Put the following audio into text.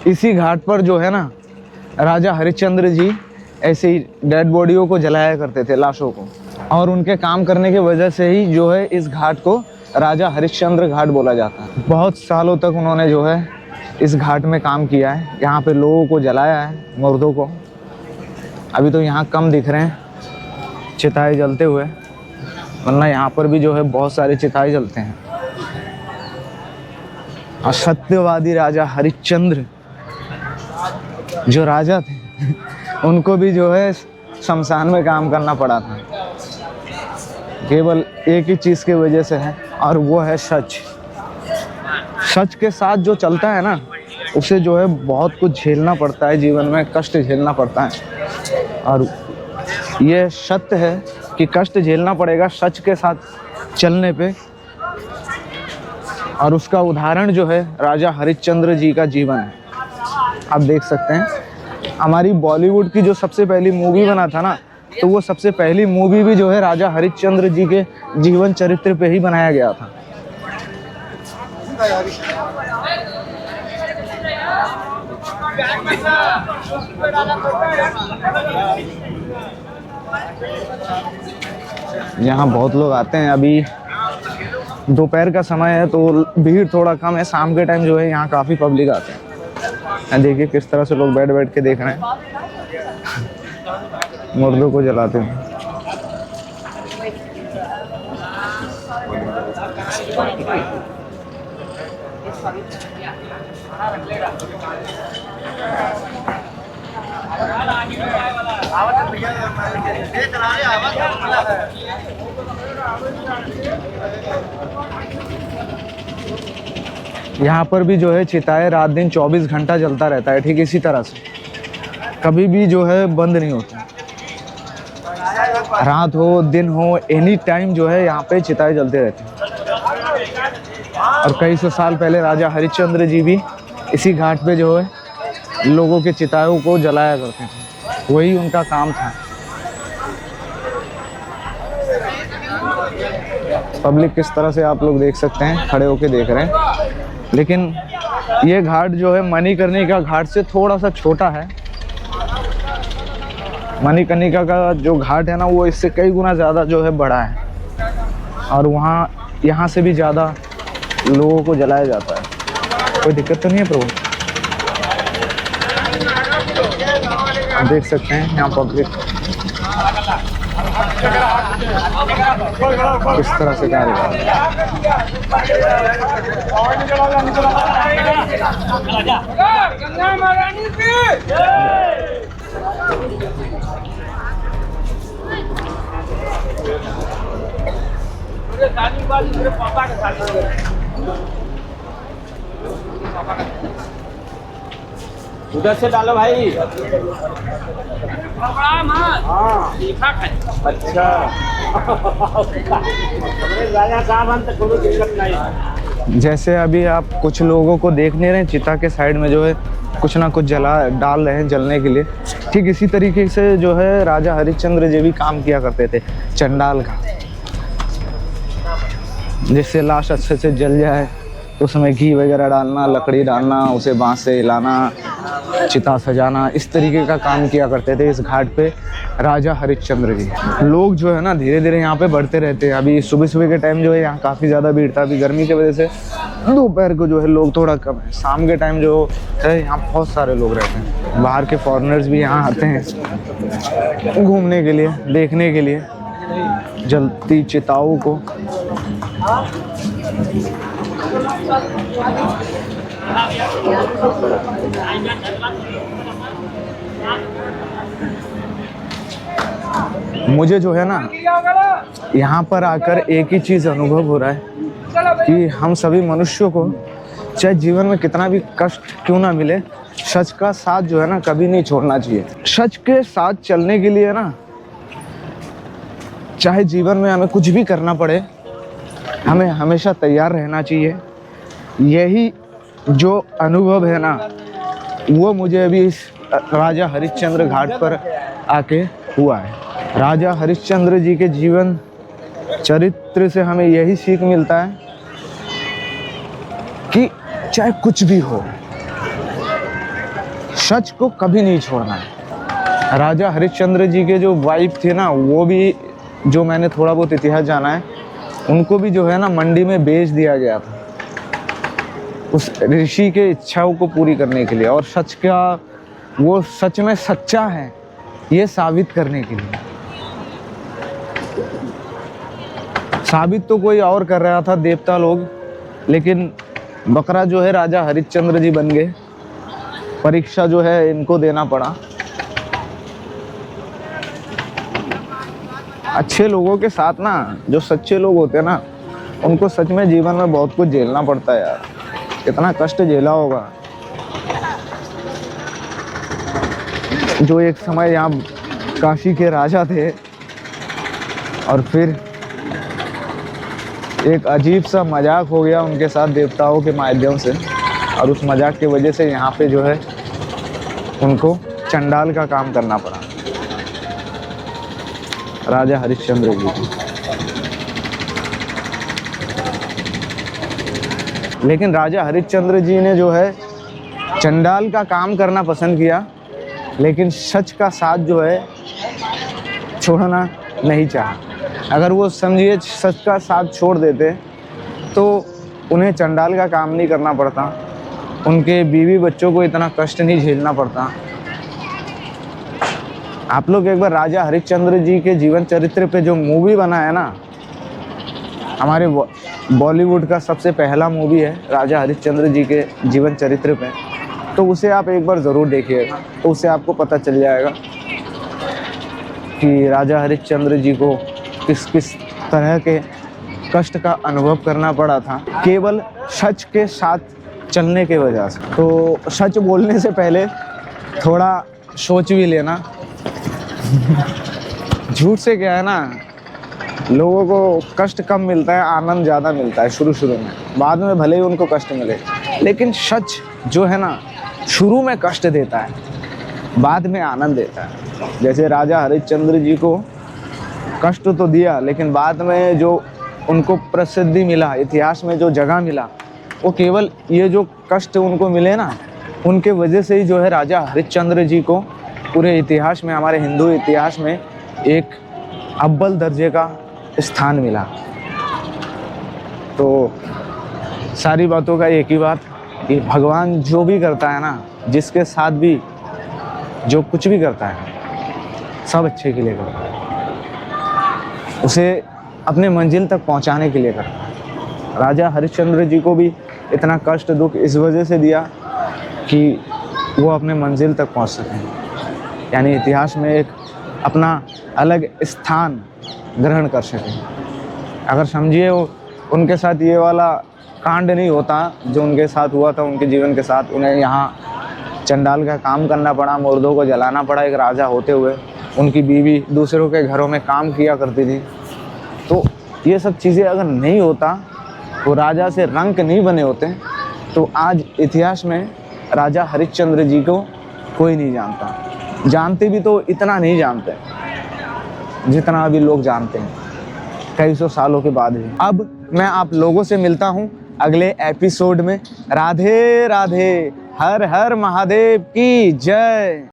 इसी घाट पर जो है ना राजा हरिश्चंद्र जी ऐसे ही डेड बॉडियों को जलाया करते थे, लाशों को, और उनके काम करने की वजह से ही जो है इस घाट को राजा हरिश्चंद्र घाट बोला जाता है। बहुत सालों तक उन्होंने जो है इस घाट में काम किया है, यहाँ पे लोगों को जलाया है, मुर्दों को। अभी तो यहाँ कम दिख रहे हैं चिताएं जलते हुए, वरना यहाँ पर भी जो है बहुत सारे चिताएं जलते हैं। और सत्यवादी राजा हरिश्चंद्र जो राजा थे उनको भी जो है शमशान में काम करना पड़ा था, केवल एक ही चीज़ की वजह से है, और वो है सच। सच के साथ जो चलता है ना, उसे जो है बहुत कुछ झेलना पड़ता है, जीवन में कष्ट झेलना पड़ता है। और ये सत्य है कि कष्ट झेलना पड़ेगा सच के साथ चलने पे। और उसका उदाहरण जो है राजा हरिश्चंद्र जी का जीवन है। आप देख सकते हैं हमारी बॉलीवुड की जो सबसे पहली मूवी बना था ना, तो वो सबसे पहली मूवी भी जो है राजा हरिश्चंद्र जी के जीवन चरित्र पे ही बनाया गया था। यहाँ बहुत लोग आते हैं। अभी दोपहर का समय है तो भीड़ थोड़ा कम है, शाम के टाइम जो है यहाँ काफ़ी पब्लिक आते हैं। देखिए किस तरह से लोग बैठ बैठ के देख रहे हैं मुर्दों को जलाते हैं। यहाँ पर भी जो है चिताएं रात दिन 24 घंटा जलता रहता है, ठीक इसी तरह से कभी भी जो है बंद नहीं होता। रात हो दिन हो, एनी टाइम जो है यहाँ पे चिताएं जलते रहते हैं। और कई सौ साल पहले राजा हरिश्चंद्र जी भी इसी घाट पे जो है लोगों के चिताओं को जलाया करते थे, वही उनका काम था। पब्लिक किस तरह से आप लोग देख सकते हैं, खड़े होके देख रहे हैं। लेकिन ये घाट जो है मणिकर्णिका घाट से थोड़ा सा छोटा है। मणिकर्णिका का जो घाट है ना, वो इससे कई गुना ज़्यादा जो है बड़ा है, और यहाँ से भी ज़्यादा लोगों को जलाया जाता है। कोई दिक्कत तो नहीं है प्रभु? आप देख सकते हैं यहाँ पब्लिक किस तरह से कार्य कर रही उधर से डालो भाई। अच्छा राजा साहब हम तो कोई दिक्कत नहीं। जैसे अभी आप कुछ लोगों को देख नहीं रहे, चिता के साइड में जो है कुछ ना कुछ डाल रहे हैं जलने के लिए, ठीक इसी तरीके से जो है राजा हरिश्चंद्र जी भी काम किया करते थे चंडाल का। जिससे लाश अच्छे से जल जाए तो उसमें घी वगैरह डालना, लकड़ी डालना, उसे बांस से हिलाना, चिता सजाना, इस तरीके का काम किया करते थे इस घाट पे राजा हरिश्चंद्र जी। लोग जो है ना धीरे धीरे यहाँ पे बढ़ते रहते हैं। अभी सुबह सुबह के टाइम जो है यहाँ काफ़ी ज़्यादा भीड़ था, अभी गर्मी की वजह से दोपहर को जो है लोग थोड़ा कम है। शाम के टाइम जो है यहाँ बहुत सारे लोग रहते हैं। बाहर के फॉरेनर्स भी यहाँ आते हैं घूमने के लिए, देखने के लिए जलती चिताओं को। मुझे जो है ना यहाँ पर आकर एक ही चीज़ अनुभव हो रहा है कि हम सभी मनुष्यों को चाहे जीवन में कितना भी कष्ट क्यों ना मिले, सच का साथ जो है ना कभी नहीं छोड़ना चाहिए। सच के साथ चलने के लिए ना चाहे जीवन में हमें कुछ भी करना पड़े, हमें हमेशा तैयार रहना चाहिए। यही जो अनुभव है ना वो मुझे अभी इस राजा हरिश्चंद्र घाट पर आके हुआ है। राजा हरिश्चंद्र जी के जीवन चरित्र से हमें यही सीख मिलता है कि चाहे कुछ भी हो, सच को कभी नहीं छोड़ना है। राजा हरिश्चंद्र जी के जो वाइफ थे ना, वो भी, जो मैंने थोड़ा बहुत इतिहास जाना है, उनको भी जो है ना मंडी में बेच दिया गया था उस ऋषि के इच्छाओं को पूरी करने के लिए, और सच का वो सच में सच्चा है ये साबित करने के लिए। साबित तो कोई और कर रहा था, देवता लोग, लेकिन बकरा जो है राजा हरिश्चंद्र जी बन गए। परीक्षा जो है इनको देना पड़ा। अच्छे लोगों के साथ ना, जो सच्चे लोग होते हैं ना, उनको सच में जीवन में बहुत कुछ झेलना पड़ता है यार। कितना कष्ट झेला होगा। जो एक समय यहाँ काशी के राजा थे, और फिर एक अजीब सा मजाक हो गया उनके साथ देवताओं के माध्यम से, और उस मजाक की वजह से यहाँ पे जो है उनको चंडाल का काम करना पड़ा राजा हरिश्चंद्र जी को। लेकिन राजा हरिश्चंद्र जी ने जो है चंडाल का काम करना पसंद किया, लेकिन सच का साथ जो है छोड़ना नहीं चाहा। अगर वो समझिए सच का साथ छोड़ देते तो उन्हें चंडाल का काम नहीं करना पड़ता, उनके बीवी बच्चों को इतना कष्ट नहीं झेलना पड़ता। आप लोग एक बार राजा हरिश्चंद्र जी के जीवन चरित्र पे जो मूवी बना है ना, हमारे बॉलीवुड का सबसे पहला मूवी है राजा हरिश्चंद्र जी के जीवन चरित्र पे, तो उसे आप एक बार ज़रूर देखिएगा, तो उससे आपको पता चल जाएगा कि राजा हरिश्चंद्र जी को किस किस तरह के कष्ट का अनुभव करना पड़ा था, केवल सच के साथ चलने के वजह से। तो सच बोलने से पहले थोड़ा सोच भी लेना। झूठ से क्या है ना, लोगों को कष्ट कम मिलता है, आनंद ज़्यादा मिलता है शुरू में, बाद में भले ही उनको कष्ट मिले। लेकिन सच जो है ना, शुरू में कष्ट देता है, बाद में आनंद देता है। जैसे राजा हरिश्चंद्र जी को कष्ट तो दिया, लेकिन बाद में जो उनको प्रसिद्धि मिला, इतिहास में जो जगह मिला, वो केवल ये जो कष्ट उनको मिले ना, उनके वजह से ही जो है राजा हरिश्चंद्र जी को पूरे इतिहास में, हमारे हिंदू इतिहास में एक अव्वल दर्जे का स्थान मिला। तो सारी बातों का एक ही बात कि भगवान जो भी करता है ना, जिसके साथ भी जो कुछ भी करता है, सब अच्छे के लिए करता है, उसे अपने मंजिल तक पहुंचाने के लिए करता है। राजा हरिश्चंद्र जी को भी इतना कष्ट दुख इस वजह से दिया कि वो अपने मंजिल तक पहुंच सकें, यानी इतिहास में एक अपना अलग स्थान ग्रहण कर सकें। अगर समझिए उनके साथ ये वाला कांड नहीं होता जो उनके साथ हुआ था, उनके जीवन के साथ, उन्हें यहाँ चंडाल का काम करना पड़ा, मुर्दों को जलाना पड़ा एक राजा होते हुए, उनकी बीवी दूसरों के घरों में काम किया करती थी, तो ये सब चीज़ें अगर नहीं होता, वो राजा से रंक नहीं बने होते, तो आज इतिहास में राजा हरिश्चंद्र जी को कोई नहीं जानता। जानते भी तो इतना नहीं जानते जितना अभी लोग जानते हैं, कई सौ सालों के बाद भी। अब मैं आप लोगों से मिलता हूँ अगले एपिसोड में। राधे राधे, हर हर महादेव की जय।